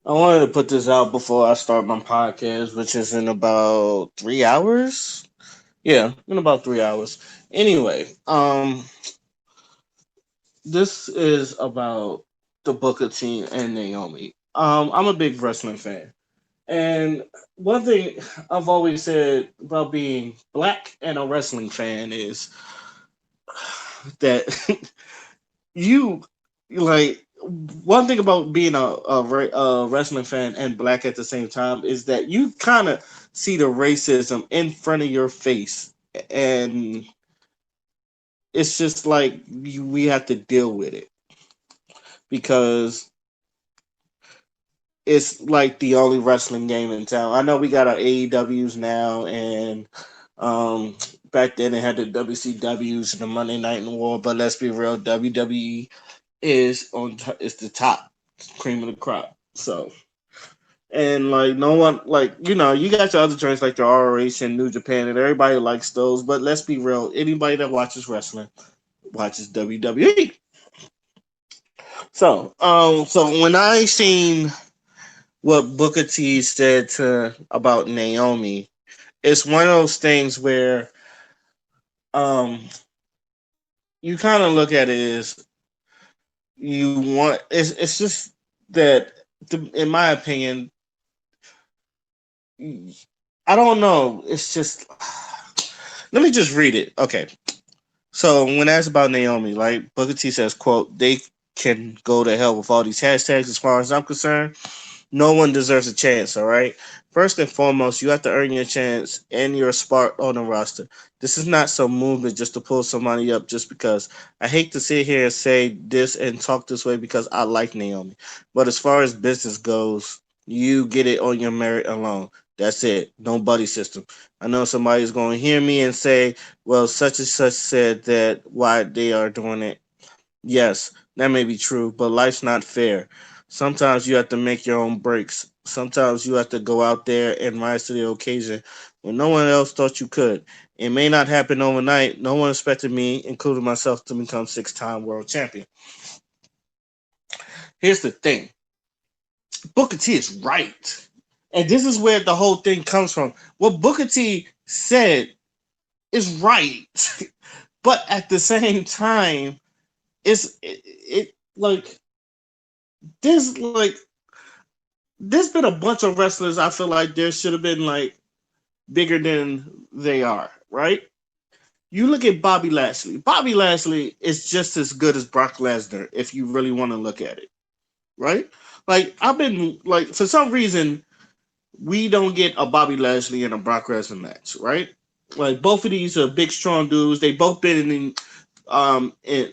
I wanted to put this out before I start my podcast, which is in about 3 hours. Yeah, in about 3 hours. Anyway, this is about the Booker T and Naomi. I'm a big wrestling fan, and one thing I've always said about being black and a wrestling fan is that you like one thing about being a wrestling fan and black at the same time is that you kind of see the racism in front of your face, and it's just like we have to deal with it because it's like the only wrestling game in town. I know we got our AEWs now, and um, back then they had the WCWs and the Monday Night War. But let's be real, WWE is the top cream of the crop. So and like no one like you got your other joints like the ROH and New Japan and everybody likes those. But let's be real, anybody that watches wrestling watches WWE. So when I seen what Booker T said to about Naomi, it's one of those things where um you kind of look at it as you want it's just that in my opinion I don't know. It's just let me just read it. Okay. So when asked about Naomi, like Booker T says, quote, they can go to hell with all these hashtags as far as I'm concerned. No one deserves a chance, all right? First and foremost, you have to earn your chance and your spot on the roster. This is not some movement just to pull somebody up just because. I hate to sit here and say this and talk this way because I like Naomi. But as far as business goes, you get it on your merit alone. That's it. No buddy system. I know somebody's going to hear me and say, well, such and such said that why they are doing it. Yes, that may be true, but life's not fair. Sometimes you have to make your own breaks. Sometimes you have to go out there and rise to the occasion when no one else thought you could. It may not happen overnight. No one expected me, including myself, to become six-time world champion. Here's the thing. Booker T is right. And this is where the whole thing comes from. What Booker T said is right. But at the same time, it like like there's been a bunch of wrestlers I feel like there should have been like bigger than they are, right? You look at Bobby Lashley. Bobby Lashley is just as good as Brock Lesnar if you really want to look at it, right? Like I've been like for some reason we don't get a Bobby Lashley and a Brock Lesnar match, right? Like both of these are big strong dudes. They both been in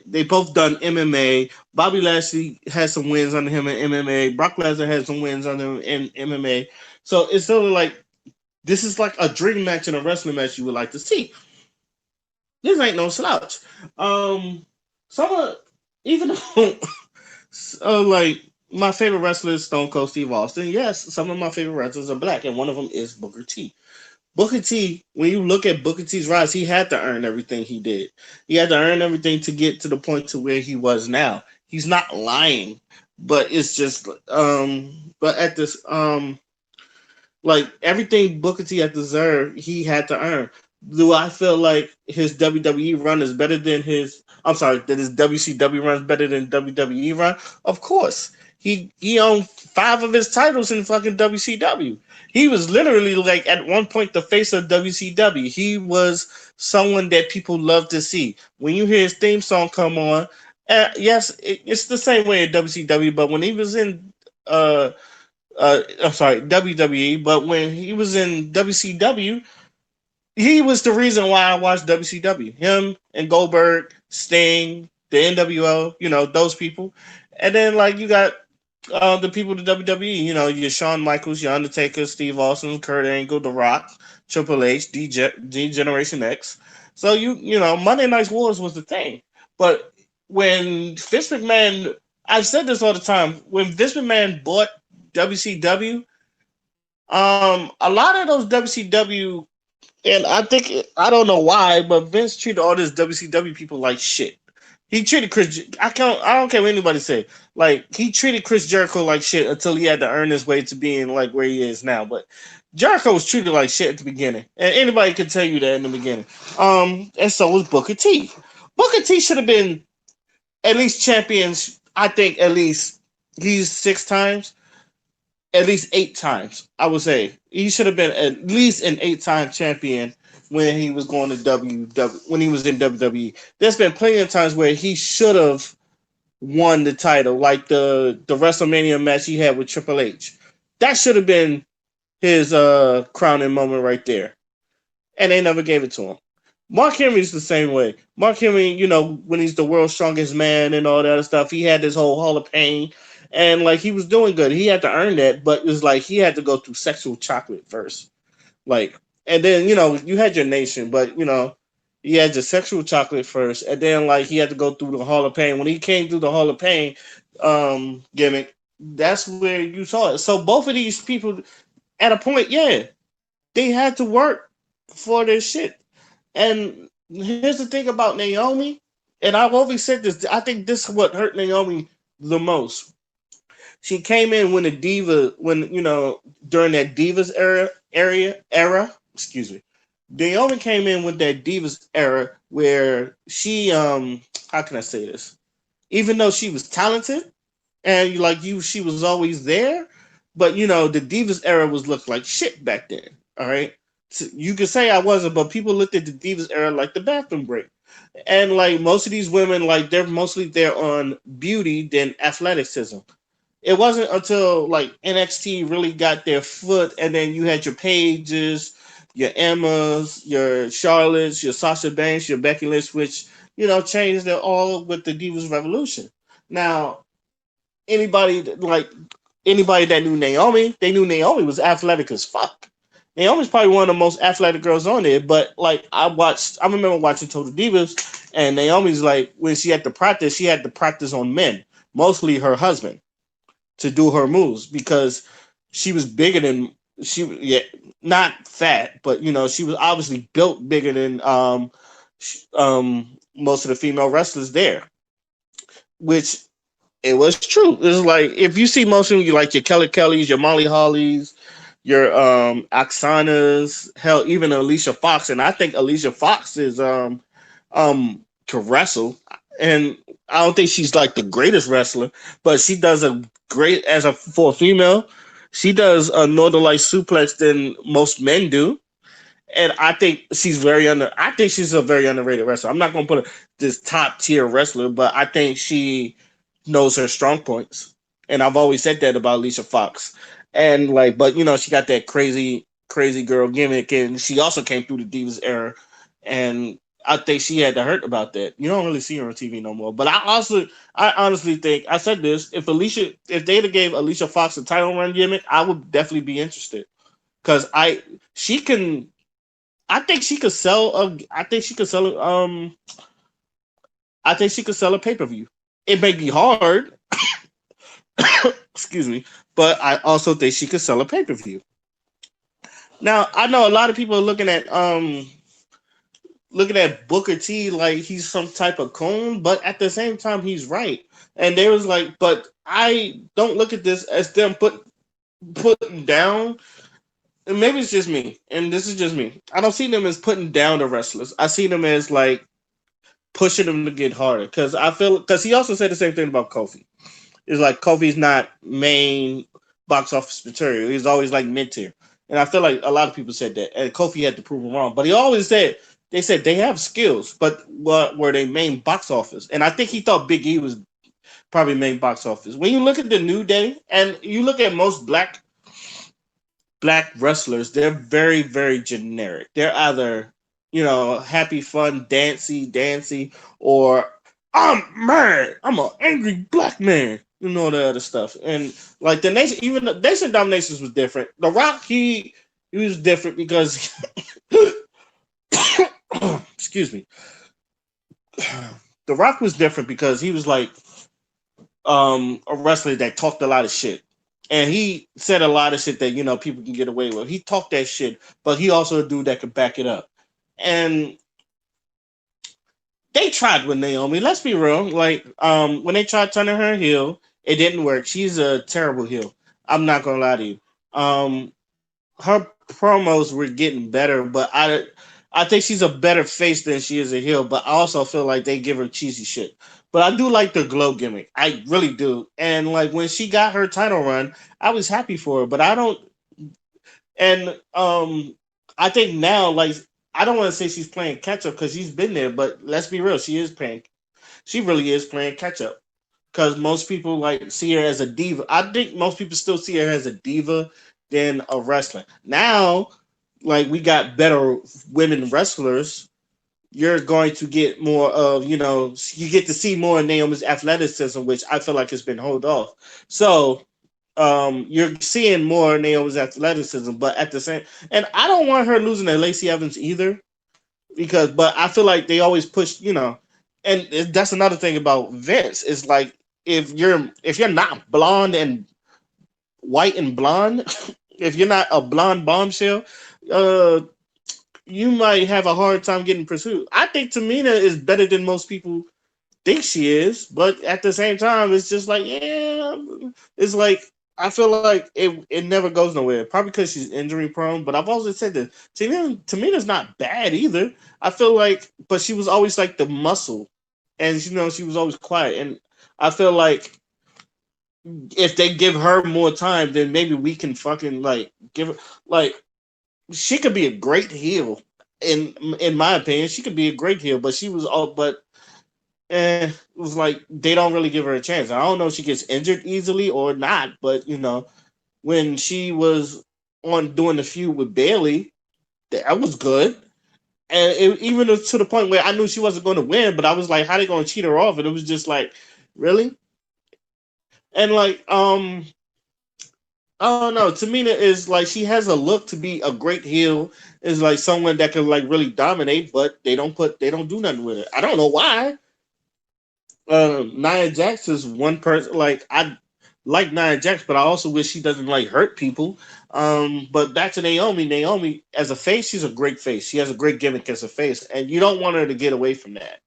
they both done MMA. Bobby Lashley has some wins under him in MMA. Brock Lesnar has some wins under him in MMA. So it's sort of like this is like a dream match and a wrestling match you would like to see. This ain't no slouch. Some of even though like my favorite wrestler is Stone Cold Steve Austin. Yes, some of my favorite wrestlers are black, and one of them is Booker T. Booker T, when you look at Booker T's rise, he had to earn everything he did. He had to earn everything to get to the point to where he was now. He's not lying, but it's just but at this like everything Booker T had deserved, he had to earn. Do I feel like his WWE run is better than his? I'm sorry, that his WCW run is better than WWE run? Of course. He owned five of his titles in fucking WCW. He was literally like at one point the face of WCW. He was someone that people love to see. When you hear his theme song come on, yes, it's the same way at WCW. But when he was in uh I'm sorry, WWE, but when he was in WCW, he was the reason why I watched WCW. Him and Goldberg, Sting, the NWO, those people. And then like you got the people of the WWE, your Shawn Michaels, your Undertaker, Steve Austin, Kurt Angle, The Rock, Triple H, D Generation X. So Monday Night Wars was the thing. But when Vince McMahon, I've said this all the time, when Vince McMahon bought WCW, a lot of those WCW, and I think I don't know why, but Vince treated all these WCW people like shit. He treated Chris. I don't care what anybody say. Like he treated Chris Jericho like shit until he had to earn his way to being like where he is now. But Jericho was treated like shit at the beginning, and anybody can tell you that in the beginning. And so was Booker T. Booker T should have been at least champions. I think at least he's 6 times, at least 8 times. I would say he should have been at least an 8 time champion when he was going to when he was in WWE. There's been plenty of times where he should have won the title, like the WrestleMania match he had with Triple H. That should have been his crowning moment right there, and they never gave it to him. Mark Henry's the same way. Mark Henry, when he's the world's strongest man and all that other stuff, he had this whole Hall of Pain, and like he was doing good. He had to earn that, but it was like he had to go through sexual chocolate first, like, and then you had your nation, but he had your sexual chocolate first, and then like he had to go through the Hall of Pain. When he came through the Hall of Pain gimmick, that's where you saw it. So both of these people, at a point, yeah, they had to work for their shit. And here's the thing about Naomi, and I've always said this. I think this is what hurt Naomi the most. She came in when the diva, during that divas era. Excuse me. Naomi came in with that divas era where she, how can I say this? Even though she was talented and she was always there, but the divas era was looked like shit back then. All right, you could say I wasn't, but people looked at the divas era like the bathroom break. And like most of these women, like they're mostly there on beauty than athleticism. It wasn't until like NXT really got their foot, and then you had your Paiges, your Emmas, your Charlottes, your Sasha Banks, your Becky Lynch, which changed it all with the Divas Revolution. Now, anybody like anybody that knew Naomi, they knew Naomi was athletic as fuck. Naomi's probably one of the most athletic girls on there. But like I remember watching Total Divas, and Naomi's like when she had to practice on men, mostly her husband, to do her moves because she was bigger than yeah, not fat, but she was obviously built bigger than most of the female wrestlers there, which it was true. It was like if you see most of them, you like your Kelly Kellys, your Molly Hollies, your Oxanas, hell, even Alicia Fox, and I think Alicia Fox is to wrestle, and I don't think she's like the greatest wrestler, but she does a great for a female. She does a Northern Light suplex than most men do, and I think she's very under. I think she's a very underrated wrestler. I'm not gonna put this top tier wrestler, but I think she knows her strong points, and I've always said that about Alicia Fox. And like, but she got that crazy girl gimmick, and she also came through the Divas era, and I think she had to hurt about that. You don't really see her on TV no more. But I honestly think I said this: if they'd have gave Alicia Fox a title run gimmick, I would definitely be interested because she can I think she could sell a. I think she could sell a. I think she could sell a pay per view. It may be hard. Excuse me, but I also think she could sell a pay per view. Now I know a lot of people are looking at Booker T like he's some type of coon, but at the same time he's right. And there was like, but I don't look at this as them putting down. And maybe it's just me, and this is just me. I don't see them as putting down the wrestlers. I see them as like pushing them to get harder because because he also said the same thing about Kofi. It's like Kofi's not main box office material. He's always like mid tier, and I feel like a lot of people said that, and Kofi had to prove them wrong. But he always said they said they have skills, but what were they main box office? And I think he thought Big E was probably main box office. When you look at the New Day and you look at most black wrestlers, they're very, very generic. They're either, happy, fun, dancy, or I'm mad. I'm an angry black man. The other stuff. And like the nation, even the Nation Dominations was different. The Rock, he was different because, excuse me, The Rock was different because he was like a wrestler that talked a lot of shit. And he said a lot of shit that, people can get away with. He talked that shit, but he also a dude that could back it up. And they tried with Naomi. Let's be real. Like, when they tried turning her heel, it didn't work. She's a terrible heel. I'm not gonna lie to you. Her promos were getting better, but I think she's a better face than she is a heel. But I also feel like they give her cheesy shit. But I do like the glow gimmick. I really do. And like when she got her title run, I was happy for her. But I don't. And I think now, like, I don't want to say she's playing catch up because she's been there. But let's be real, she is playing. She really is playing catch up because most people like see her as a diva. I think most people still see her as a diva than a wrestler. Now, like we got better women wrestlers, you're going to get more of you get to see more of Naomi's athleticism, which I feel like has been held off. So you're seeing more Naomi's athleticism, but at the same, and I don't want her losing to Lacey Evans either because but I feel like they always push, and that's another thing about Vince is like if you're not blonde and white and blonde, if you're not a blonde bombshell, uh, you might have a hard time getting pursued. I think Tamina is better than most people think she is, but at the same time, it's just like yeah, it's like I feel like it never goes nowhere. Probably because she's injury prone, but I've always said that Tamina's not bad either. I feel like, but she was always like the muscle, and she was always quiet, and I feel like if they give her more time, then maybe we can fucking like give her like she could be a great heel. In my opinion, she could be a great heel, but she was all but it was like they don't really give her a chance. I don't know if she gets injured easily or not, but when she was on doing the feud with Bailey, that was good. And even to the point where I knew she wasn't going to win, but I was like, how they going to cheat her off? And it was just like, really? And like, I don't know. Tamina is like she has a look to be a great heel. Is like someone that can like really dominate, but they don't do nothing with it. I don't know why. Nia Jax is one person. Like I like Nia Jax, but I also wish she doesn't like hurt people. But back to Naomi. Naomi as a face, she's a great face. She has a great gimmick as a face, and you don't want her to get away from that.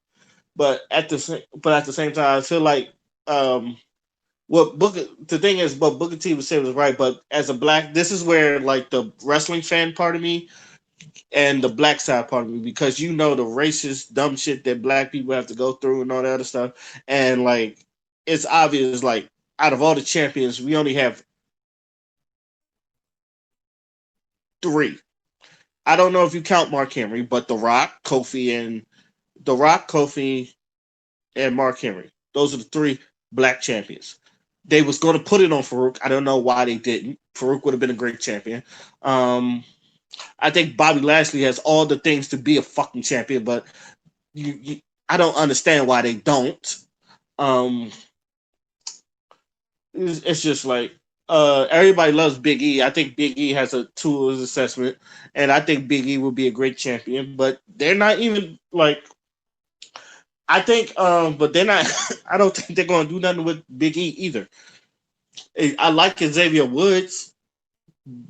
But at the same time, I feel like what Booker the thing is, what Booker T was saying was right. But as a black, this is where like the wrestling fan part of me and the black side part of me, because the racist dumb shit that black people have to go through and all that other stuff, and like it's obvious like out of all the champions, we only have three. I don't know if you count Mark Henry, but The Rock, Kofi, and Mark Henry. Those are the three black champions. They was going to put it on Farouk. I don't know why they didn't. Farouk would have been a great champion. Um, I think Bobby Lashley has all the things to be a fucking champion, but I don't understand why they don't. Um, it's just like everybody loves Big E. I think Big E has a tools assessment, and I think Big E will be a great champion. But they're not even like I think, but they're not. I don't think they're going to do nothing with Big E either. I like Xavier Woods,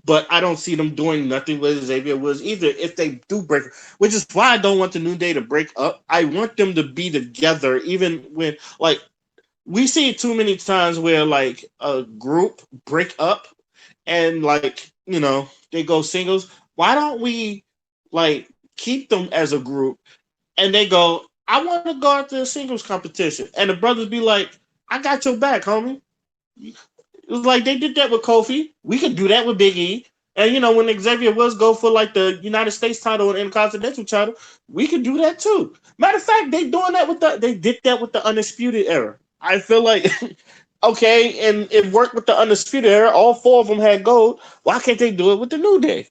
but I don't see them doing nothing with Xavier Woods either. If they do break, which is why I don't want the New Day to break up. I want them to be together, even when like we see it too many times where like a group break up and like they go singles. Why don't we like keep them as a group and they go? I want to go out to a singles competition, and the brothers be like, "I got your back, homie." It was like they did that with Kofi. We could do that with Big E. And when Xavier was go for like the United States title and Intercontinental title, we could do that too. Matter of fact, they did that with the Undisputed Era. I feel like okay, and it worked with the Undisputed Era. All four of them had gold. Why can't they do it with the New Day?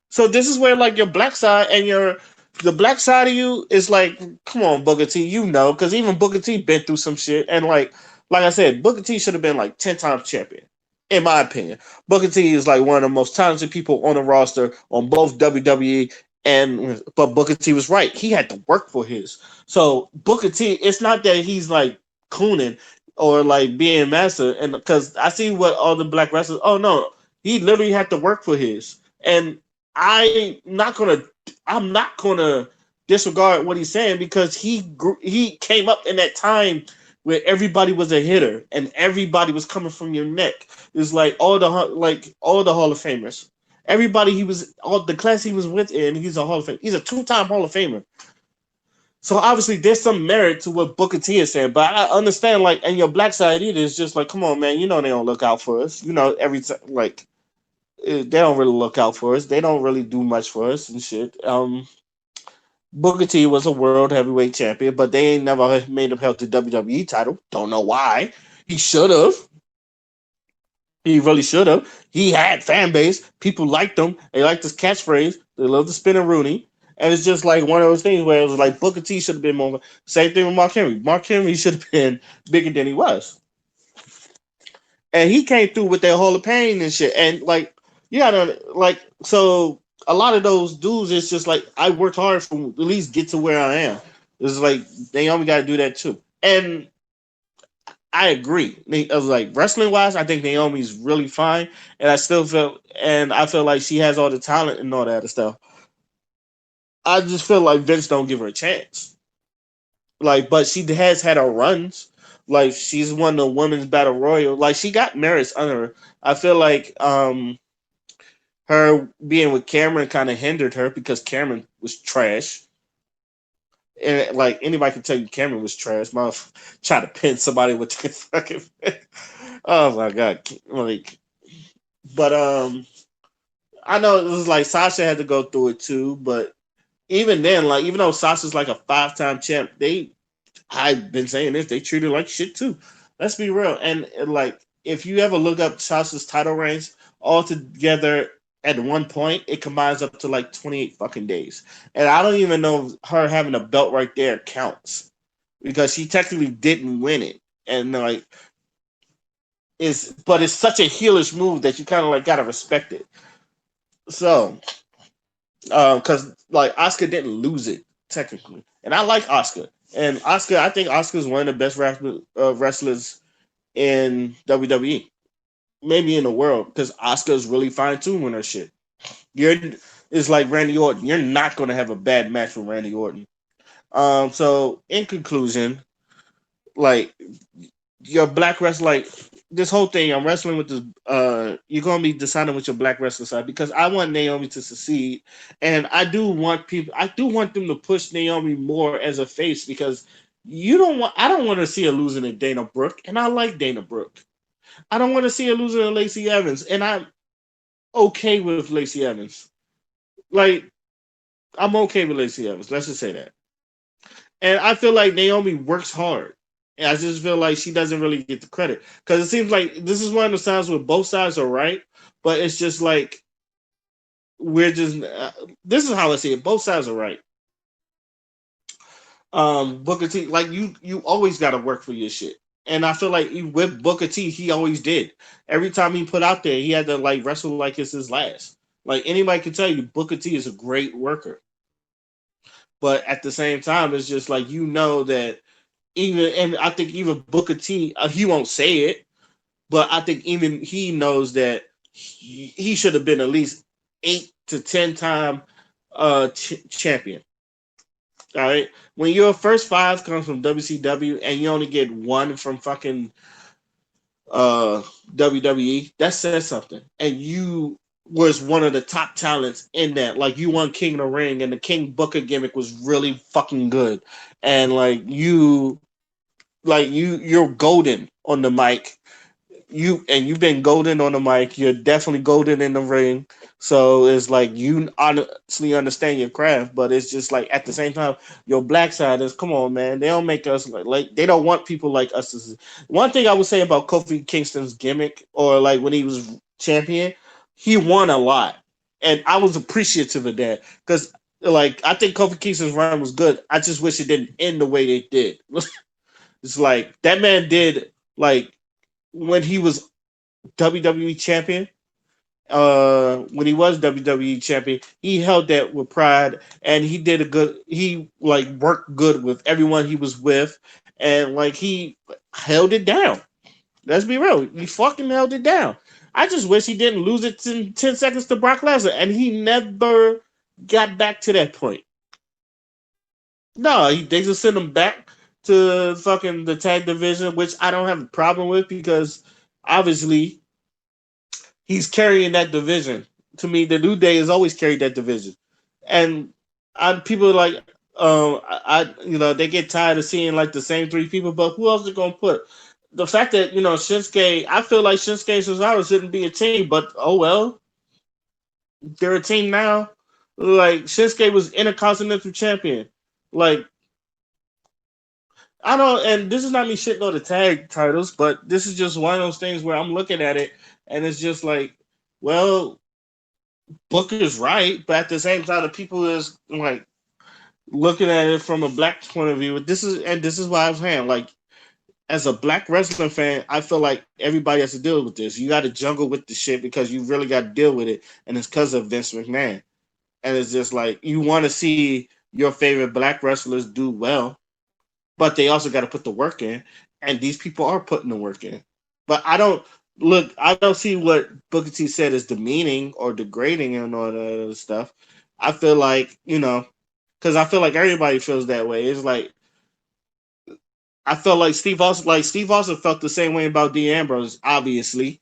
So this is where like your black side and your the black side of you is like, come on, Booker T, because even Booker T been through some shit, and like I said, Booker T should have been like 10 times champion, in my opinion. Booker T is like one of the most talented people on the roster on both WWE and but Booker T was right. He had to work for his. So Booker T, it's not that he's like cooning or like being master, and because I see what all the black wrestlers. Oh no, he literally had to work for his, and I'm not gonna disregard what he's saying because he came up in that time where everybody was a hitter and everybody was coming from your neck. It's like all the Hall of Famers. Everybody he was all the class he was with in, he's a Hall of Fame. He's a two-time Hall of Famer. So obviously there's some merit to what Booker T is saying, but I understand like and your black side either is just like, come on, man, you know they don't look out for us. You know, every time like they don't really look out for us. They don't really do much for us and shit. Booker T was a world heavyweight champion, but they ain't never made him held the WWE title. Don't know why. He should have. He really should have. He had fan base. People liked him. They liked his catchphrase. They loved the spinning Rooney. And it's just like one of those things where it was like Booker T should have been more. Same thing with Mark Henry. Mark Henry should have been bigger than he was. And he came through with that Hall of Pain and shit. And like, you gotta like, so a lot of those dudes, it's just like I worked hard for at least get to where I am. It's like Naomi got to do that too. And I agree. I was like wrestling wise, I think Naomi's really fine, and I feel like she has all the talent and all that other stuff. I just feel like Vince don't give her a chance. Like, but she has had her runs. Like, she's won the women's battle royal. Like, she got merits under her. I feel like her being with Cameron kind of hindered her because Cameron was trash. And like anybody can tell you, Cameron was trash. My try to pin somebody with the fucking. Oh my god! Like, but I know it was like Sasha had to go through it too. But even then, like even though Sasha's like a 5-time champ, I've been saying this, they treat her like shit too. Let's be real. And like if you ever look up Sasha's title reigns all together at one point, it combines up to like 28 fucking days. And I don't even know if her having a belt right there counts because she technically didn't win it. And like it's such a heelish move that you kind of like gotta respect it. So, because like Oscar didn't lose it technically, and I like Oscar. And Oscar, I think Oscar's one of the best wrestlers in WWE, maybe in the world, because Oscar's really fine tuned with her shit. You're It's like Randy Orton. You're not going to have a bad match with Randy Orton. So in conclusion, like your black wrestler, like this whole thing, I'm wrestling with this. You're gonna be deciding with your black wrestler side because I want Naomi to succeed, and I do want people. I do want them to push Naomi more as a face because you don't want. I don't want to see her losing to Dana Brooke, and I like Dana Brooke. I don't want to see her losing to Lacey Evans, and I'm okay with Lacey Evans. Like I'm okay with Lacey Evans. Let's just say that. And I feel like Naomi works hard. And I just feel like she doesn't really get the credit because it seems like this is one of the times where both sides are right, but it's just like we're just. This is how I see it. Both sides are right. Booker T, like you always got to work for your shit, and I feel like with Booker T, he always did. Every time he put out there, he had to like wrestle like it's his last. Like anybody can tell you, Booker T is a great worker, but at the same time, it's just like you know that even and I think even Booker T, he won't say it, but I think even he knows that he should have been at least 8 to 10 time champion. All right, when your first five comes from WCW and you only get one from fucking WWE, that says something. And you was one of the top talents in that. Like you won King of the Ring, and the King Booker gimmick was really fucking good. And you're golden on the mic. You've been golden on the mic. You're definitely golden in the ring. So it's like you honestly understand your craft, but it's just like at the same time, your black side is come on, man. They don't make us like they don't want people like us. One thing I would say about Kofi Kingston's gimmick, or like when he was champion, he won a lot, and I was appreciative of that because like I think Kofi Kingston's run was good. I just wish it didn't end the way it did. It's like that man did like when he was WWE champion, when he was WWE champion, he held that with pride, and he did a good. He like worked good with everyone he was with, and like he held it down. Let's be real, he fucking held it down. I just wish he didn't lose it in 10 seconds to Brock Lesnar, and he never got back to that point. No, they just send him back to fucking the tag division, which I don't have a problem with because obviously he's carrying that division. To me, the New Day has always carried that division, and people like they get tired of seeing like the same three people. But who else are gonna put? The fact that Shinsuke, I feel like Shinsuke and Cesaro shouldn't be a team, but oh well, they're a team now. Like Shinsuke was Intercontinental Champion. Like I don't, and this is not me shitting on the tag titles, but this is just one of those things where I'm looking at it and it's just like, well, Booker's right, but at the same time, the people is like looking at it from a black point of view. This is why I'm saying, like, as a black wrestling fan, I feel like everybody has to deal with this. You got to jungle with the shit because you really got to deal with it, and it's because of Vince McMahon. And it's just like you want to see your favorite black wrestlers do well, but they also got to put the work in, and these people are putting the work in. But I don't see what Booker T said is demeaning or degrading and all that other stuff. I feel like because I feel like everybody feels that way. It's like I felt like Steve Austin felt the same way about Dean Ambrose, obviously,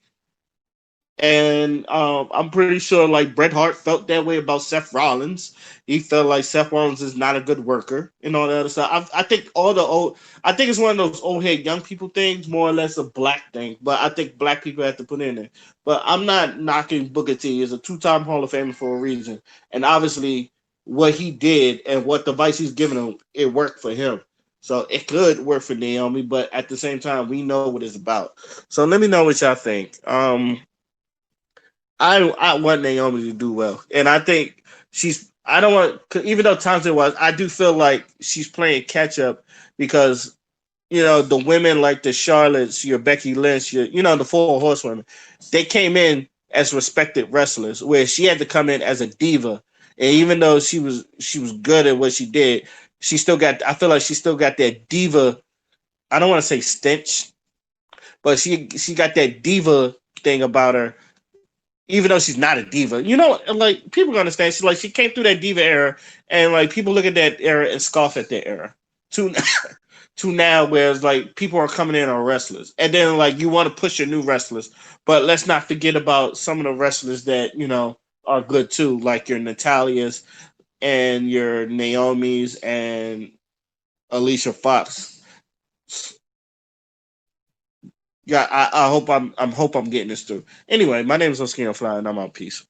and I'm pretty sure like Bret Hart felt that way about Seth Rollins. He felt like Seth Rollins is not a good worker and all that other stuff. I think I think it's one of those old head young people things, more or less a black thing. But I think black people have to put in there. But I'm not knocking Booker T. He's a two-time Hall of Famer for a reason, and obviously what he did and what device he's given him, it worked for him. So it could work for Naomi, but at the same time, we know what it's about. So let me know what y'all think. I want Naomi to do well, and I think she's. I don't want even though Thompson was. I do feel like she's playing catch up because the women like the Charlottes, your Becky Lynch, the four horsewomen, they came in as respected wrestlers, where she had to come in as a diva, and even though she was good at what she did, she still got. I feel like she still got that diva. I don't want to say stench, but she got that diva thing about her even though she's not a diva. Like people can understand. She came through that diva era, and like people look at that era and scoff at that era. To to now, where it's like people are coming in on wrestlers, and then like you want to push your new wrestlers, but let's not forget about some of the wrestlers that are good too, like your Natalias and your Naomi's and Alicia Fox. Yeah, I hope I'm getting this through. Anyway, my name is Oskino Fly, and I'm out. Peace.